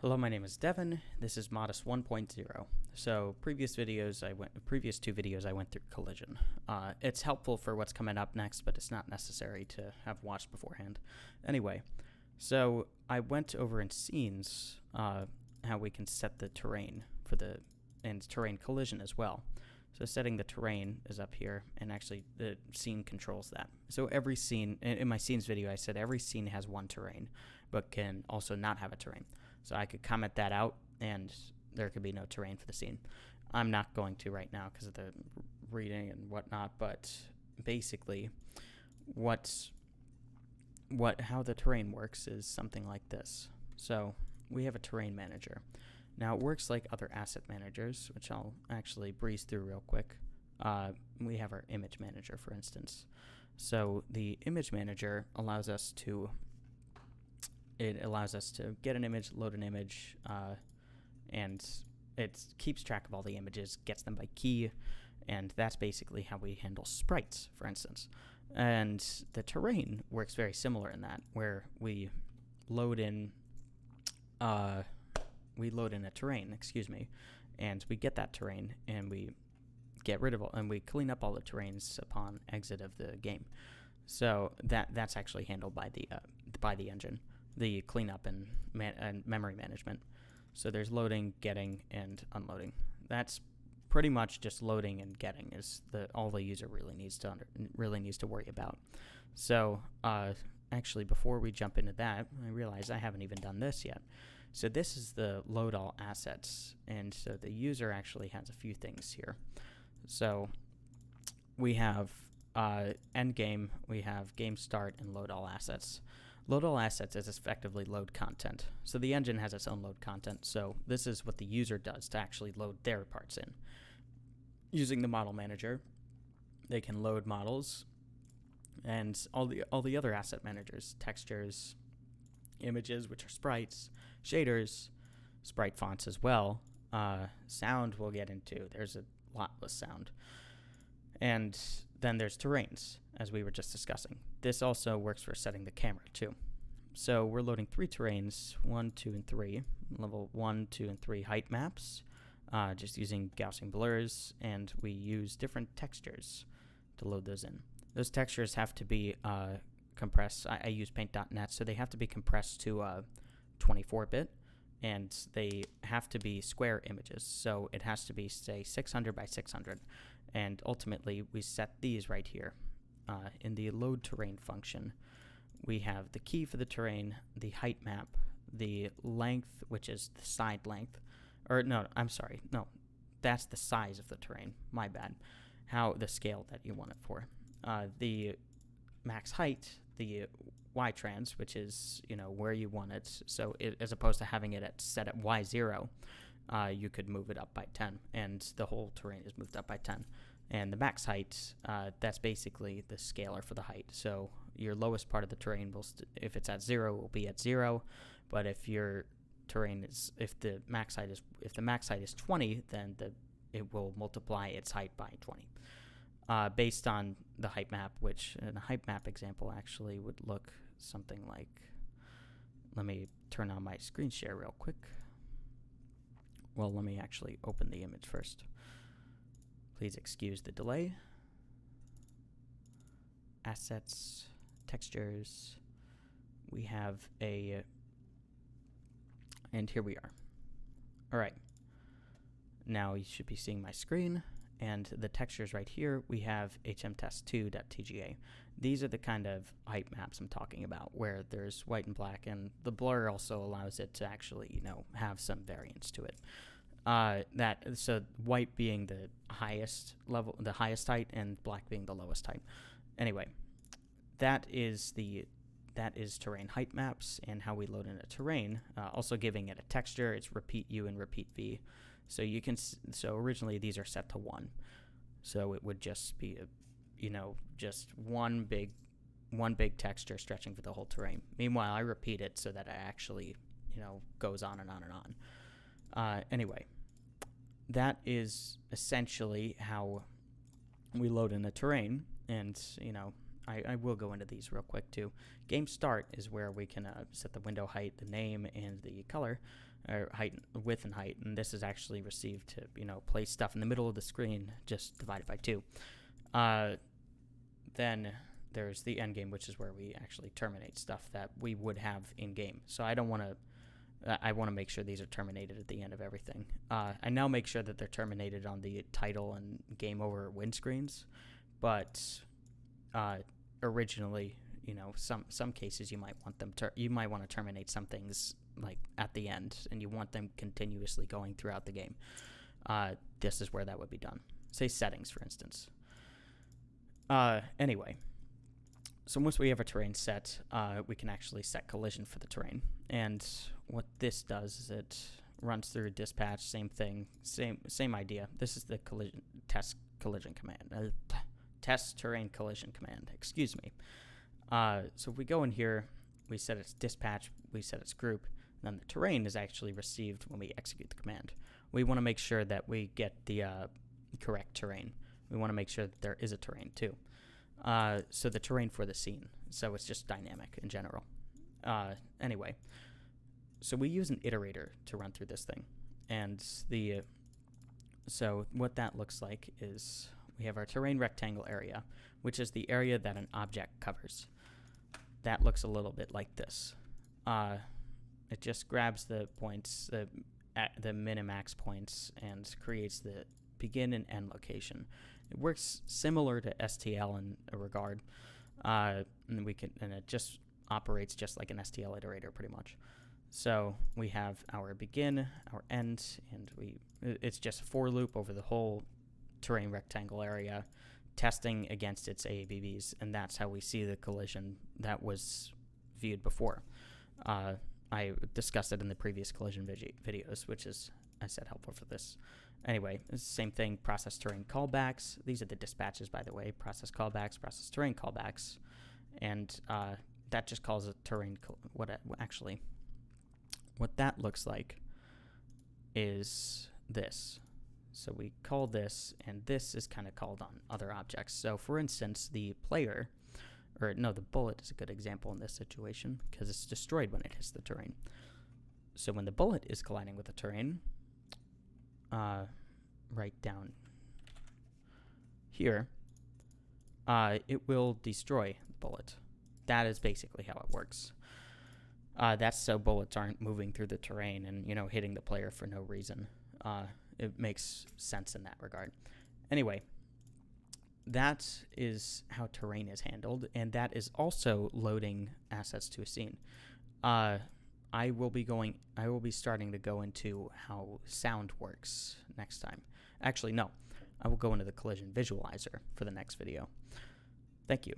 Hello, my name is Devin. This is Modest 1.0. So previous two videos I went through collision. It's helpful for what's coming up next, but it's not necessary to have watched beforehand. Anyway, so I went over in scenes how we can set the terrain and terrain collision as well. So setting the terrain is up here, and actually the scene controls that. So every scene, in my scenes video, I said every scene has one terrain, but can also not have a terrain. So I could comment that out, and there could be no terrain for the scene. I'm not going to right now because of the reading and whatnot, but basically how the terrain works is something like this. So we have a terrain manager. Now it works like other asset managers, which I'll actually breeze through real quick. We have our image manager, for instance. So the image manager allows us to get an image, load an image, and it keeps track of all the images, gets them by key, and that's basically how we handle sprites, for instance. And the terrain works very similar in that, where we load in a terrain, and we get that terrain, and we get rid of and we clean up all the terrains upon exit of the game. So that's actually handled by the engine, the cleanup and memory management. So there's loading, getting, and unloading. That's pretty much just loading and getting is all the user really needs to worry about. So actually, before we jump into that, I realize I haven't even done this yet. So this is the load all assets, and so the user actually has a few things here. So we have end game, we have game start, and load all assets. Load all assets is effectively load content. So the engine has its own load content. So this is what the user does to actually load their parts in. Using the model manager, they can load models and all the other asset managers, textures, images, which are sprites, shaders, sprite fonts as well. Sound we'll get into. There's a lot with sound. And then there's terrains, as we were just discussing. This also works for setting the camera too. So we're loading 3 terrains, 1, 2, and 3, level 1, 2, and 3 height maps, just using Gaussian blurs, and we use different textures to load those in. Those textures have to be compressed. I use paint.net, so they have to be compressed to 24-bit, and they have to be square images. So it has to be, say, 600 by 600. And ultimately, we set these right here. In the load terrain function, we have the key for the terrain, the height map, the length, which is the side length. That's the size of the terrain. My bad. The scale that you want it for. The max height, the Y-trans, which is, where you want it. So as opposed to having it set at Y0, you could move it up by 10, and the whole terrain is moved up by 10. And the max height, that's basically the scalar for the height. So your lowest part of the terrain if it's at 0, will be at 0. But if your terrain if the max height is 20, then it will multiply its height by 20. Based on the height map, which in a height map example actually would look something like. Let me turn on my screen share real quick. Well, let me actually open the image first. Please excuse the delay. Assets, textures. We have and here we are. All right. Now you should be seeing my screen, and the textures right here, we have hmtest2.tga. These are the kind of height maps I'm talking about, where there's white and black, and the blur also allows it to actually, have some variance to it. So white being the highest level, the highest height, and black being the lowest height. Anyway, that is terrain height maps and how we load in a terrain. Also giving it a texture, it's repeat U and repeat V. So originally these are set to 1. So it would just be just one big texture stretching for the whole terrain. Meanwhile, I repeat it so that it actually, goes on and on and on. Anyway, that is essentially how we load in the terrain, and I will go into these real quick too. Game start is where we can set the window height, the name, and the color. or width and height, and this is actually received to, place stuff in the middle of the screen, just divided by 2. Then there's the end game, which is where we actually terminate stuff that we would have in game. So I want to make sure these are terminated at the end of everything. I now make sure that they're terminated on the title and game over win screens, but originally, some cases you might want to terminate some things like at the end, and you want them continuously going throughout the game. This is where that would be done. Say settings, for instance. Anyway, so once we have a terrain set, we can actually set collision for the terrain. And what this does is it runs through dispatch, same thing, same idea. This is the test collision command, test terrain collision command. Excuse me. So if we go in here, we set its dispatch, we set its group, and then the terrain is actually received when we execute the command. We want to make sure that we get the correct terrain. We want to make sure that there is a terrain too. So the terrain for the scene. So it's just dynamic in general. Anyway, so we use an iterator to run through this thing. And so what that looks like is we have our terrain rectangle area, which is the area that an object covers. That looks a little bit like this. It just grabs the points, the min and max points, and creates the begin and end location. It works similar to STL in a regard, and it just operates just like an STL iterator pretty much. So we have our begin, our end, and it's just a for loop over the whole terrain rectangle area, testing against its AABBs, and that's how we see the collision that was viewed before. I discussed it in the previous collision videos, which is, I said, helpful for this. Anyway, it's the same thing, process terrain callbacks. These are the dispatches, by the way, process callbacks, process terrain callbacks, and that just calls a terrain, what that looks like is this. So we call this, and this is kind of called on other objects. So for instance, the bullet is a good example in this situation because it's destroyed when it hits the terrain. So when the bullet is colliding with the terrain, right down here, it will destroy the bullet. That is basically how it works. That's so bullets aren't moving through the terrain and, hitting the player for no reason. It makes sense in that regard. Anyway, that is how terrain is handled, and that is also loading assets to a scene. I will be starting to go into how sound works next time. Actually, no. I will go into the collision visualizer for the next video. Thank you.